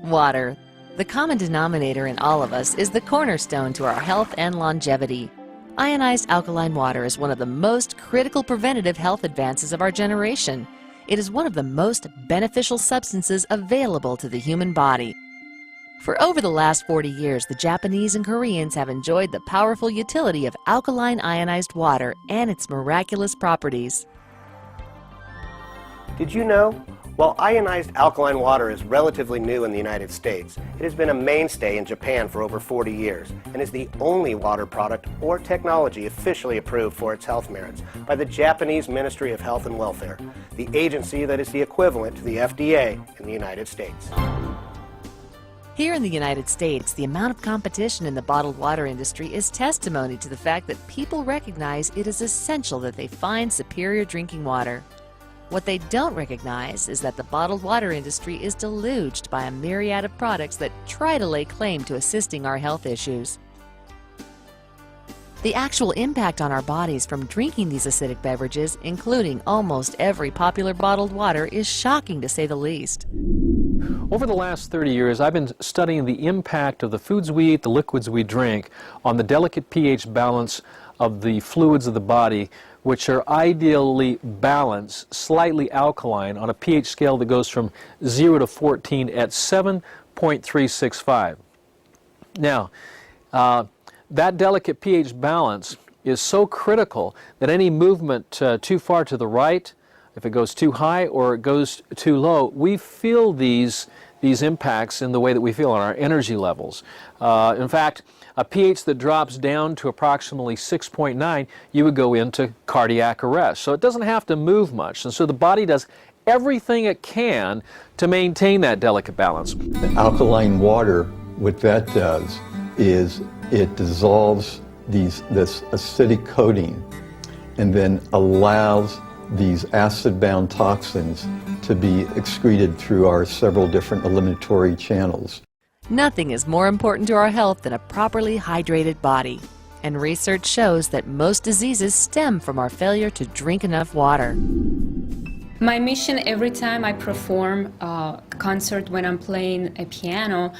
Water. The common denominator in all of us is the cornerstone to our health and longevity. Ionized alkaline water is one of the most critical preventative health advances of our generation. It is one of the most beneficial substances available to the human body. For over the last 40 years, the Japanese and Koreans have enjoyed the powerful utility of alkaline ionized water and its miraculous properties. Did you know? While ionized alkaline water is relatively new in the United States, it has been a mainstay in Japan for over 40 years and is the only water product or technology officially approved for its health merits by the Japanese Ministry of Health and Welfare, the agency that is the equivalent to the FDA in the United States. Here in the United States, the amount of competition in the bottled water industry is testimony to the fact that people recognize it is essential that they find superior drinking water. What they don't recognize is that the bottled water industry is deluged by a myriad of products that try to lay claim to assisting our health issues. The actual impact on our bodies from drinking these acidic beverages, including almost every popular bottled water, is shocking to say the least. Over the last 30 years, I've been studying the impact of the foods we eat, the liquids we drink, on the delicate pH balance of the fluids of the body, which are ideally balanced, slightly alkaline, on a pH scale that goes from 0 to 14 at 7.365. Now, that delicate pH balance is so critical that any movement too far to the right, if it goes too high or it goes too low, we feel these impacts in the way that we feel on our energy levels. In fact, a pH that drops down to approximately 6.9, you would go into cardiac arrest. So it doesn't have to move much. And so the body does everything it can to maintain that delicate balance. Alkaline water, what that does is it dissolves this acidic coating and then allows these acid-bound toxins to be excreted through our several different eliminatory channels. Nothing is more important to our health than a properly hydrated body. And research shows that most diseases stem from our failure to drink enough water. My mission every time I perform a concert when I'm playing a piano,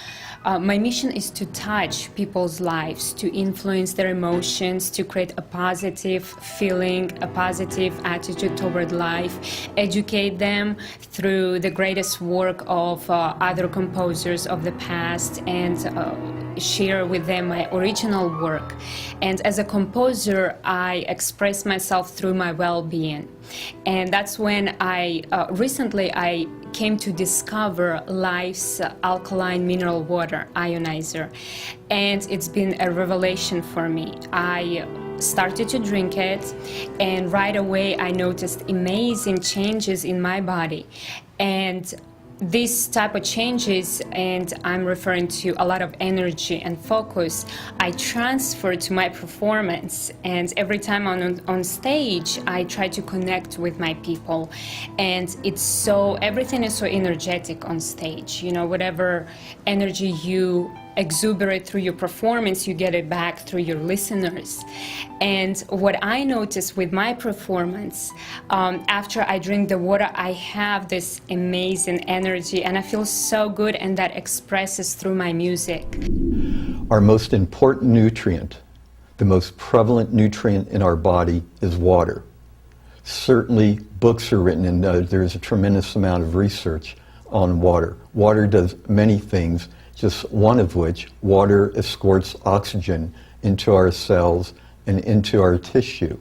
my mission is to touch people's lives, to influence their emotions, to create a positive feeling, a positive attitude toward life, educate them through the greatest work of other composers of the past, and share with them my original work. And as a composer, I express myself through my well-being. And that's when recently I came to discover Life's alkaline mineral water ionizer. And it's been a revelation for me. I started to drink it, and right away I noticed amazing changes in my body. And these type of changes, and I'm referring to a lot of energy and focus, I transfer to my performance. And every time I'm on stage, I try to connect with my people. And everything is so energetic on stage. You know, whatever energy you exuberate through your performance, you get it back through your listeners. And what I notice with my performance, after I drink the water, I have this amazing energy and I feel so good, and that expresses through my music. Our most important nutrient, the most prevalent nutrient in our body, is water. Certainly books are written, and there's a tremendous amount of research on water. Water does many things, just one of which, water escorts oxygen into our cells and into our tissue.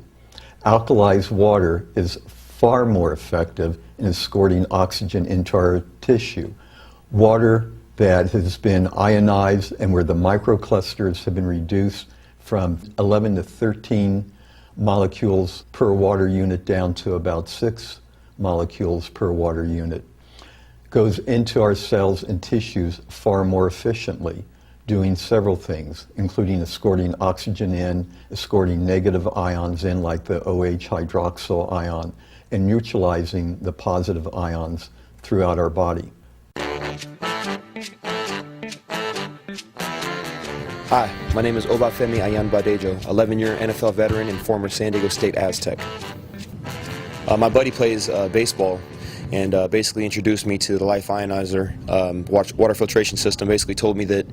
Alkalized water is far more effective in escorting oxygen into our tissue. Water that has been ionized and where the microclusters have been reduced from 11 to 13 molecules per water unit down to about 6 molecules per water unit, goes into our cells and tissues far more efficiently, doing several things, including escorting oxygen in, escorting negative ions in like the OH hydroxyl ion, and neutralizing the positive ions throughout our body. Hi, my name is Obafemi Ayanbadejo, 11-year NFL veteran and former San Diego State Aztec. My buddy plays baseball, and basically introduced me to the Life Ionizer water filtration system. Basically told me that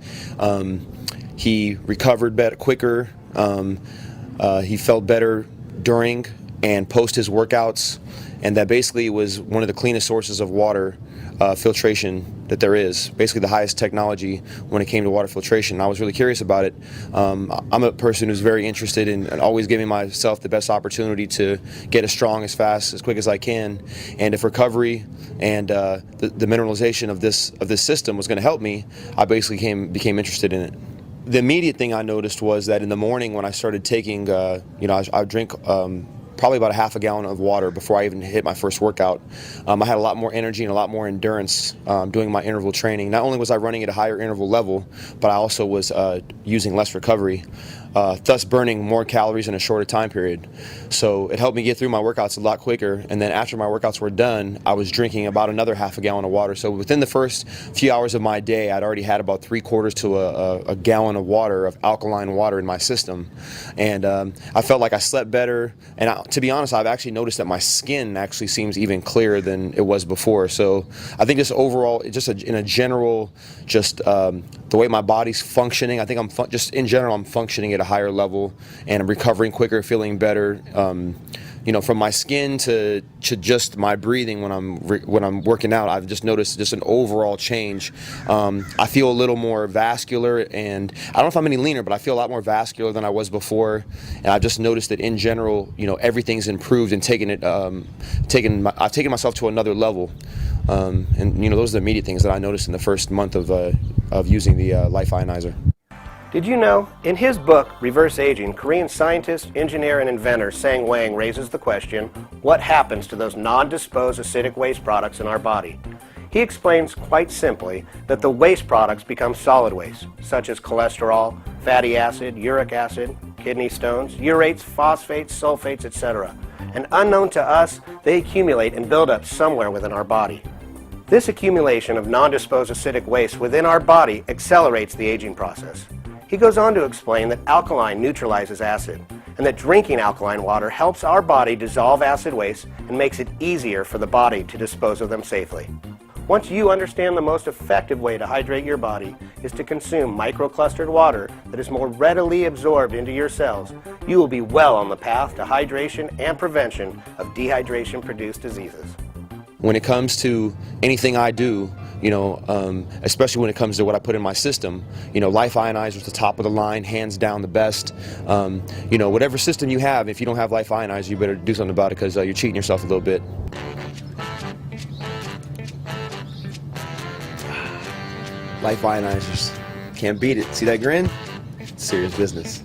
he recovered better, quicker, he felt better during and post his workouts, and that basically was one of the cleanest sources of water filtration that there is, basically the highest technology when it came to water filtration. I was really curious about it. I'm a person who's very interested in always giving myself the best opportunity to get as strong, as fast, as quick as I can, and if recovery and the mineralization of this system was going to help me, I basically became interested in it. The immediate thing I noticed was that in the morning when I started taking, I drink probably about a half a gallon of water before I even hit my first workout. I had a lot more energy and a lot more endurance doing my interval training. Not only was I running at a higher interval level, but I also was using less recovery, thus burning more calories in a shorter time period. So it helped me get through my workouts a lot quicker, and then after my workouts were done, I was drinking about another half a gallon of water. So within the first few hours of my day, I'd already had about 3/4 to a gallon of water, of alkaline water in my system. And I felt like I slept better, and to be honest, I've actually noticed that my skin actually seems even clearer than it was before. So I think just overall, in a general, just the way my body's functioning, I think just in general, I'm functioning at a higher level, and I'm recovering quicker, feeling better. From my skin to just my breathing when I'm working out, I've just noticed just an overall change. I feel a little more vascular, and I don't know if I'm any leaner, but I feel a lot more vascular than I was before. And I've just noticed that in general, everything's improved and I've taken myself to another level. Those are the immediate things that I noticed in the first month of using the Life Ionizer. Did you know? In his book, Reverse Aging, Korean scientist, engineer, and inventor Sang Wang raises the question, what happens to those non-disposed acidic waste products in our body? He explains quite simply that the waste products become solid waste, such as cholesterol, fatty acid, uric acid, kidney stones, urates, phosphates, sulfates, etc. And unknown to us, they accumulate and build up somewhere within our body. This accumulation of non-disposed acidic waste within our body accelerates the aging process. He goes on to explain that alkaline neutralizes acid, and that drinking alkaline water helps our body dissolve acid waste and makes it easier for the body to dispose of them safely. Once you understand the most effective way to hydrate your body is to consume microclustered water that is more readily absorbed into your cells, you will be well on the path to hydration and prevention of dehydration-produced diseases. When it comes to anything I do, especially when it comes to what I put in my system, Life Ionizer is the top of the line, hands down the best. Whatever system you have, if you don't have Life Ionizer, you better do something about it, because you're cheating yourself a little bit. Life Ionizers. Can't beat it. See that grin? Serious business.